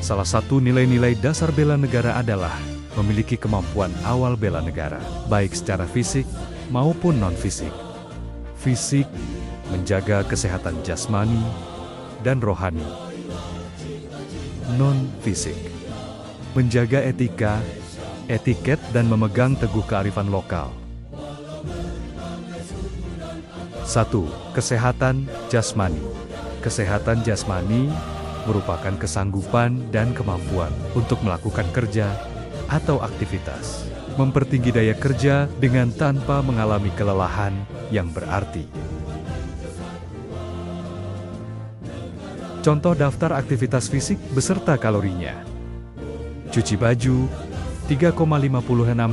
Salah satu nilai-nilai dasar bela negara adalah memiliki kemampuan awal bela negara, baik secara fisik maupun non-fisik. Fisik, menjaga kesehatan jasmani dan rohani. Non-fisik, menjaga etika, etiket dan memegang teguh kearifan lokal. 1. Kesehatan jasmani. Kesehatan jasmani merupakan kesanggupan dan kemampuan untuk melakukan kerja atau aktivitas, mempertinggi daya kerja dengan tanpa mengalami kelelahan yang berarti. Contoh daftar aktivitas fisik beserta kalorinya. Cuci baju, 3,56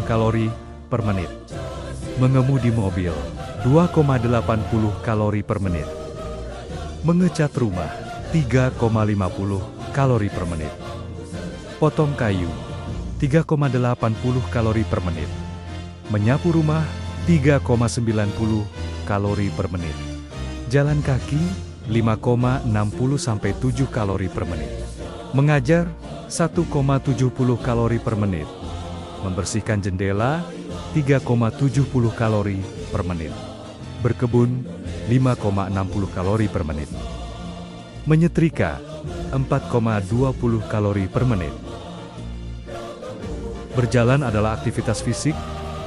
kalori per menit. Mengemudi mobil, 2,80 kalori per menit. Mengecat rumah, 3,50 kalori per menit. Potong kayu, 3,80 kalori per menit. Menyapu rumah, 3,90 kalori per menit. Jalan kaki, 5,60-7 kalori per menit. Mengajar, 1,70 kalori per menit. Membersihkan jendela, 3,70 kalori per menit. Berkebun, 5,60 kalori per menit. Menyetrika, 4,20 kalori per menit. Berjalan adalah aktivitas fisik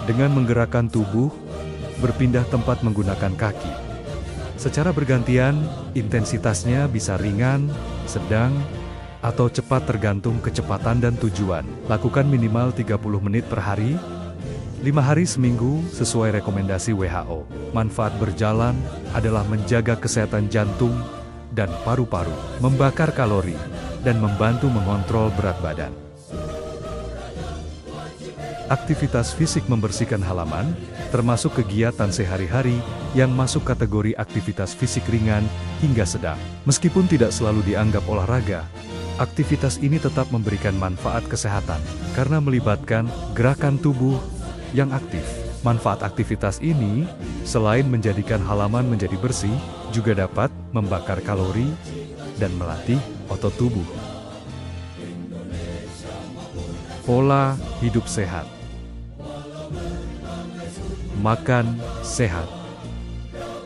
dengan menggerakkan tubuh, berpindah tempat menggunakan kaki. Secara bergantian, intensitasnya bisa ringan, sedang, atau cepat tergantung kecepatan dan tujuan. Lakukan minimal 30 menit per hari, 5 hari seminggu sesuai rekomendasi WHO. Manfaat berjalan adalah menjaga kesehatan jantung dan paru-paru, membakar kalori, dan membantu mengontrol berat badan. Aktivitas fisik membersihkan halaman, termasuk kegiatan sehari-hari yang masuk kategori aktivitas fisik ringan hingga sedang. Meskipun tidak selalu dianggap olahraga, aktivitas ini tetap memberikan manfaat kesehatan karena melibatkan gerakan tubuh yang aktif. Manfaat aktivitas ini, selain menjadikan halaman menjadi bersih, juga dapat membakar kalori dan melatih otot tubuh. Pola hidup sehat. Makan sehat.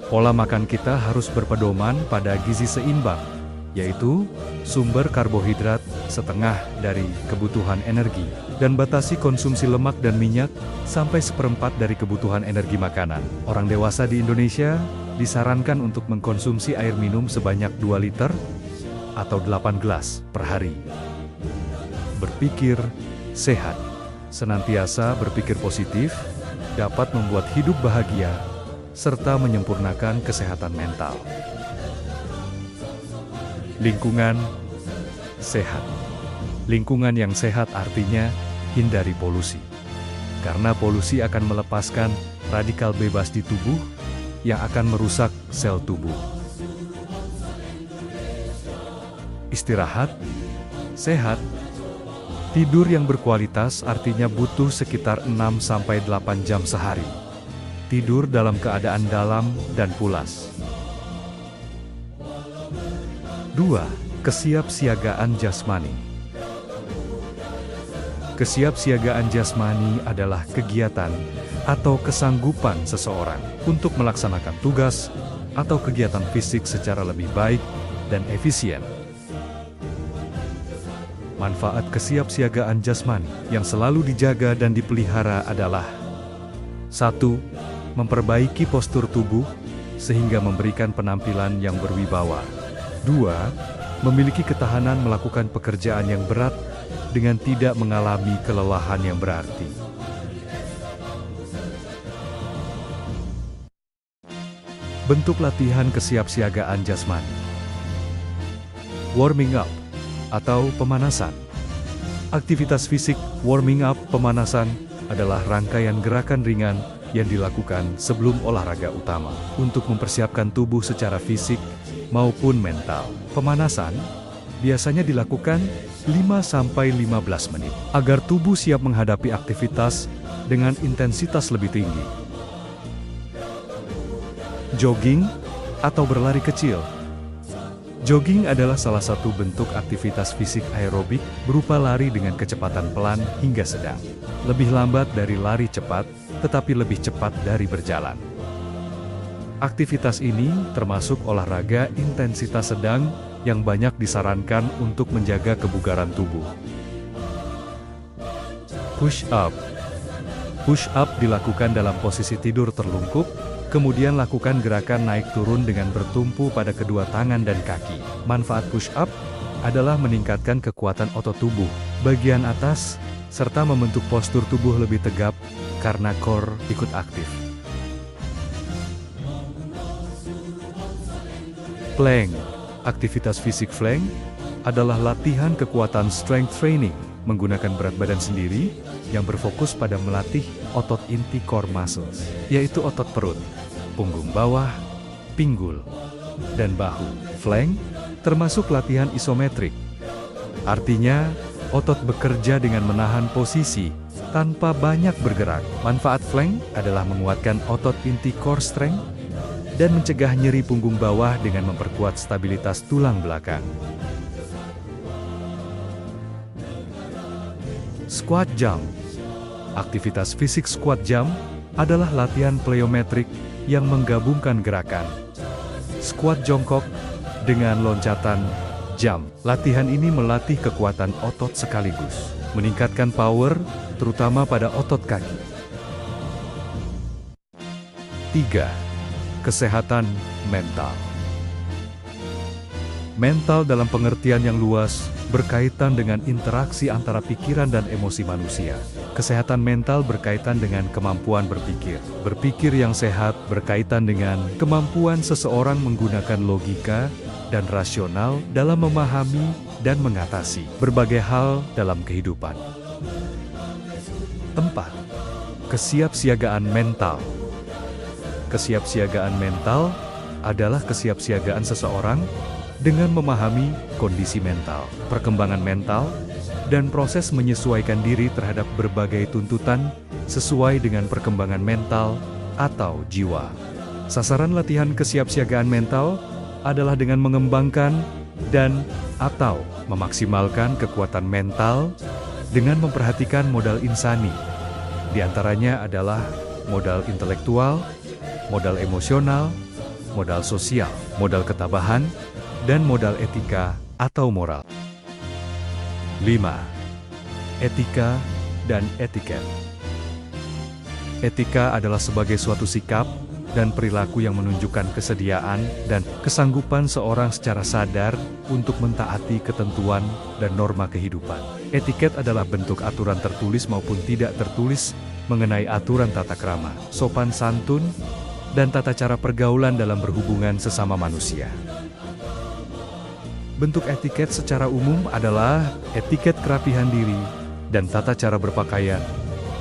Pola makan kita harus berpedoman pada gizi seimbang, yaitu sumber karbohidrat setengah dari kebutuhan energi, dan batasi konsumsi lemak dan minyak sampai 1/4 dari kebutuhan energi makanan. Orang dewasa di Indonesia disarankan untuk mengkonsumsi air minum sebanyak 2 liter atau 8 gelas per hari. Berpikir sehat, senantiasa berpikir positif, dapat membuat hidup bahagia, serta menyempurnakan kesehatan mental. Lingkungan sehat. Lingkungan yang sehat artinya hindari polusi. Karena polusi akan melepaskan radikal bebas di tubuh yang akan merusak sel tubuh. Istirahat sehat. Tidur yang berkualitas artinya butuh sekitar 6-8 jam sehari. Tidur dalam keadaan dalam dan pulas. 2. Kesiapsiagaan jasmani. Kesiapsiagaan jasmani adalah kegiatan atau kesanggupan seseorang untuk melaksanakan tugas atau kegiatan fisik secara lebih baik dan efisien. Manfaat kesiapsiagaan jasmani yang selalu dijaga dan dipelihara adalah 1. Memperbaiki postur tubuh sehingga memberikan penampilan yang berwibawa. 2. Memiliki ketahanan melakukan pekerjaan yang berat dengan tidak mengalami kelelahan yang berarti. Bentuk latihan kesiapsiagaan jasmani. Warming up atau pemanasan. Aktivitas fisik warming up pemanasan adalah rangkaian gerakan ringan yang dilakukan sebelum olahraga utama untuk mempersiapkan tubuh secara fisik maupun mental. Pemanasan biasanya dilakukan 5-15 menit agar tubuh siap menghadapi aktivitas dengan intensitas lebih tinggi. Jogging atau berlari kecil. Jogging adalah salah satu bentuk aktivitas fisik aerobik berupa lari dengan kecepatan pelan hingga sedang. Lebih lambat dari lari cepat, tetapi lebih cepat dari berjalan. Aktivitas ini termasuk olahraga intensitas sedang yang banyak disarankan untuk menjaga kebugaran tubuh. Push up. Push up dilakukan dalam posisi tidur terlungkup, kemudian lakukan gerakan naik turun dengan bertumpu pada kedua tangan dan kaki. Manfaat push up adalah meningkatkan kekuatan otot tubuh bagian atas, serta membentuk postur tubuh lebih tegap karena core ikut aktif. Plank. Aktivitas fisik plank adalah latihan kekuatan strength training menggunakan berat badan sendiri yang berfokus pada melatih otot inti core muscles, yaitu otot perut, punggung bawah, pinggul, dan bahu. Plank termasuk latihan isometrik. Artinya, otot bekerja dengan menahan posisi tanpa banyak bergerak. Manfaat plank adalah menguatkan otot inti core strength dan mencegah nyeri punggung bawah dengan memperkuat stabilitas tulang belakang. Squat jump. Aktivitas fisik squat jump adalah latihan plyometric yang menggabungkan gerakan squat jongkok dengan loncatan jump. Latihan ini melatih kekuatan otot sekaligus, meningkatkan power, terutama pada otot kaki. 3. Kesehatan mental. Mental dalam pengertian yang luas berkaitan dengan interaksi antara pikiran dan emosi manusia. Kesehatan mental berkaitan dengan kemampuan berpikir. Berpikir yang sehat berkaitan dengan kemampuan seseorang menggunakan logika dan rasional dalam memahami dan mengatasi berbagai hal dalam kehidupan. 4. Kesiapsiagaan mental. Kesiapsiagaan mental adalah kesiapsiagaan seseorang dengan memahami kondisi mental, perkembangan mental, dan proses menyesuaikan diri terhadap berbagai tuntutan sesuai dengan perkembangan mental atau jiwa. Sasaran latihan kesiapsiagaan mental adalah dengan mengembangkan dan atau memaksimalkan kekuatan mental dengan memperhatikan modal insani. Di antaranya adalah modal intelektual, modal emosional, modal sosial, modal ketabahan, dan modal etika atau moral. 5. Etika dan etiket. Etika adalah sebagai suatu sikap dan perilaku yang menunjukkan kesediaan dan kesanggupan seorang secara sadar untuk mentaati ketentuan dan norma kehidupan. Etiket adalah bentuk aturan tertulis maupun tidak tertulis mengenai aturan tata krama, sopan santun, dan tata cara pergaulan dalam berhubungan sesama manusia. Bentuk etiket secara umum adalah etiket kerapihan diri dan tata cara berpakaian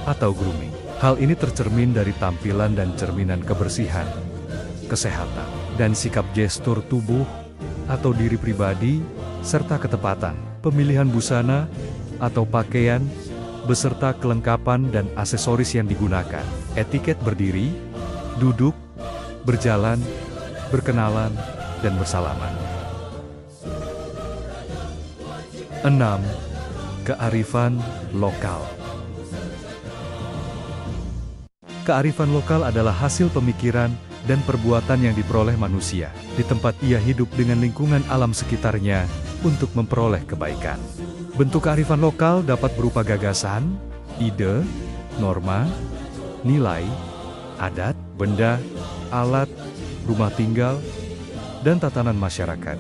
atau grooming. Hal ini tercermin dari tampilan dan cerminan kebersihan, kesehatan, dan sikap gestur tubuh atau diri pribadi, serta ketepatan, pemilihan busana atau pakaian, beserta kelengkapan dan aksesoris yang digunakan. Etiket berdiri, duduk, berjalan, berkenalan, dan bersalaman. 6. Kearifan lokal. Kearifan lokal adalah hasil pemikiran dan perbuatan yang diperoleh manusia di tempat ia hidup dengan lingkungan alam sekitarnya untuk memperoleh kebaikan. Bentuk kearifan lokal dapat berupa gagasan, ide, norma, nilai, adat, benda, alat, rumah tinggal, dan tatanan masyarakat.